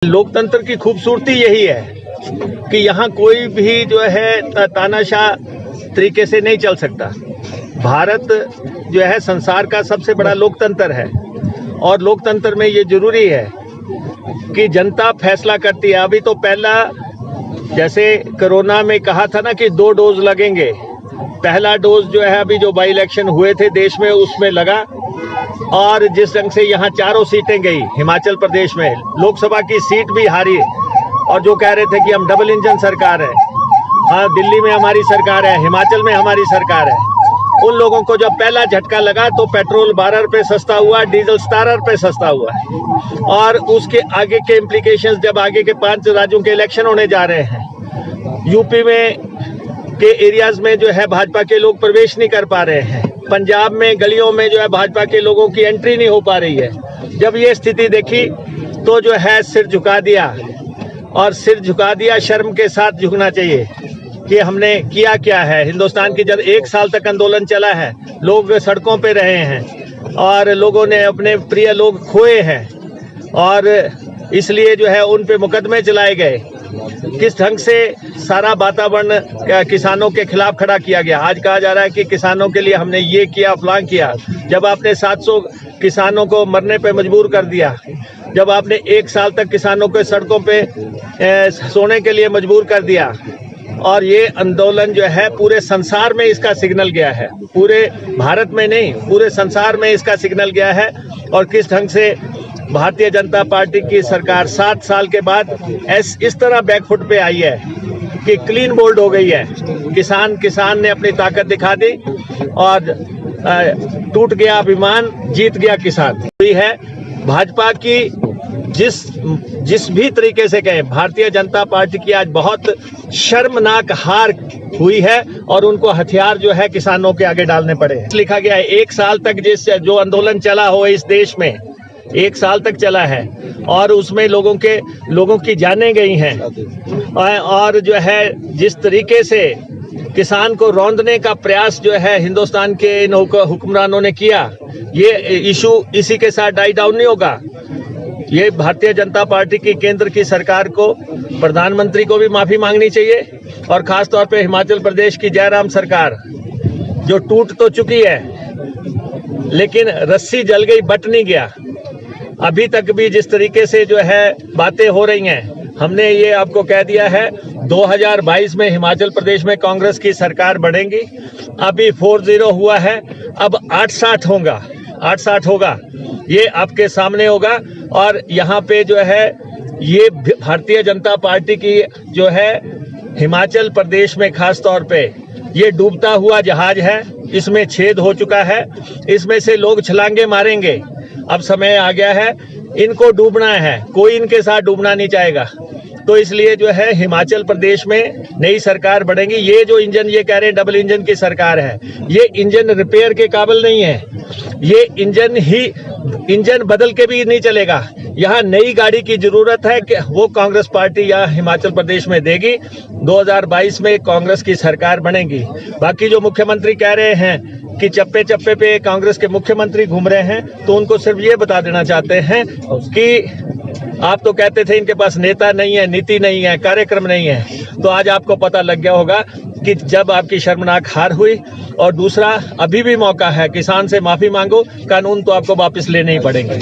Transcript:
लोकतंत्र की खूबसूरती यही है कि यहाँ कोई भी जो है तानाशाह तरीके से नहीं चल सकता। भारत जो है संसार का सबसे बड़ा लोकतंत्र है और लोकतंत्र में ये जरूरी है कि जनता फैसला करती है। अभी तो पहला जैसे कोरोना में कहा था ना कि 2 डोज लगेंगे, पहला डोज जो है अभी जो बाई इलेक्शन हुए थे देश में उसमें लगा और जिस ढंग से यहाँ 4 सीटें गई हिमाचल प्रदेश में, लोकसभा की सीट भी हारी और जो कह रहे थे कि हम डबल इंजन सरकार है, हाँ दिल्ली में हमारी सरकार है, हिमाचल में हमारी सरकार है, उन लोगों को जब पहला झटका लगा तो पेट्रोल 12 रुपये सस्ता हुआ, डीजल 17 रुपये सस्ता हुआ और उसके आगे के इम्प्लीकेशंस जब आगे के 5 राज्यों के इलेक्शन होने जा रहे हैं, यूपी में के एरियाज में जो है भाजपा के लोग प्रवेश नहीं कर पा रहे हैं, पंजाब में गलियों में जो है भाजपा के लोगों की एंट्री नहीं हो पा रही है। जब ये स्थिति देखी तो जो है सिर झुका दिया और सिर झुका दिया, शर्म के साथ झुकना चाहिए कि हमने किया क्या है। हिंदुस्तान की जब 1 साल तक आंदोलन चला है, लोग सड़कों पे रहे हैं और लोगों ने अपने प्रिय लोग खोए हैं और इसलिए जो है उन पे मुकदमे चलाए गए। किस ढंग से सारा वातावरण किसानों के खिलाफ खड़ा किया गया। आज कहा जा रहा है कि किसानों के लिए हमने ये किया फलां किया, जब आपने 700 किसानों को मरने पे मजबूर कर दिया, जब आपने 1 साल तक किसानों को सड़कों पे सोने के लिए मजबूर कर दिया और ये आंदोलन जो है पूरे संसार में इसका सिग्नल गया है, पूरे भारत में नहीं पूरे संसार में इसका सिग्नल गया है। और किस ढंग से भारतीय जनता पार्टी की सरकार 7 साल के बाद इस तरह बैकफुट पे आई है कि क्लीन बोल्ड हो गई है। किसान ने अपनी ताकत दिखा दी और टूट गया अभिमान, जीत गया किसान। हुई है भाजपा की जिस भी तरीके से कहें, भारतीय जनता पार्टी की आज बहुत शर्मनाक हार हुई है और उनको हथियार जो है किसानों के आगे डालने पड़े। लिखा गया है 1 साल तक जो आंदोलन चला हो इस देश में, 1 साल तक चला है और उसमें लोगों की जानें गई हैं और जो है जिस तरीके से किसान को रौंदने का प्रयास जो है हिंदुस्तान के इन हुक्मरानों ने किया, ये इशू इसी के साथ डाई डाउन नहीं होगा। ये भारतीय जनता पार्टी की केंद्र की सरकार को, प्रधानमंत्री को भी माफी मांगनी चाहिए और खास तौर पे हिमाचल प्रदेश की जयराम सरकार जो टूट तो चुकी है लेकिन रस्सी जल गई, बट नहीं गया। अभी तक भी जिस तरीके से जो है बातें हो रही हैं, हमने ये आपको कह दिया है 2022 में हिमाचल प्रदेश में कांग्रेस की सरकार बढ़ेगी। अभी 40 हुआ है, अब 860 होगा, ये आपके सामने होगा। और यहाँ पे जो है ये भारतीय जनता पार्टी की जो है हिमाचल प्रदेश में खास तौर पे ये डूबता हुआ जहाज है, इसमें छेद हो चुका है, इसमें से लोग छलांगे मारेंगे। अब समय आ गया है, इनको डूबना है, कोई इनके साथ डूबना नहीं चाहेगा। तो इसलिए जो है हिमाचल प्रदेश में नई सरकार बढ़ेगी। ये जो इंजन ये कह रहे हैं डबल इंजन की सरकार है, ये इंजन रिपेयर के काबिल नहीं है, ये इंजन बदल के भी नहीं चलेगा। यहाँ नई गाड़ी की जरूरत है कि वो कांग्रेस पार्टी या हिमाचल प्रदेश में देगी। 2022 में कांग्रेस की सरकार बनेगी। बाकी जो मुख्यमंत्री कह रहे हैं कि चप्पे चप्पे पे कांग्रेस के मुख्यमंत्री घूम रहे हैं, तो उनको सिर्फ ये बता देना चाहते हैं कि आप तो कहते थे इनके पास नेता नहीं है, नीति नहीं है, कार्यक्रम नहीं है, तो आज आपको पता लग गया होगा कि जब आपकी शर्मनाक हार हुई। और दूसरा, अभी भी मौका है, किसान से माफी मांगो, कानून तो आपको वापस लेने ही पड़ेंगे।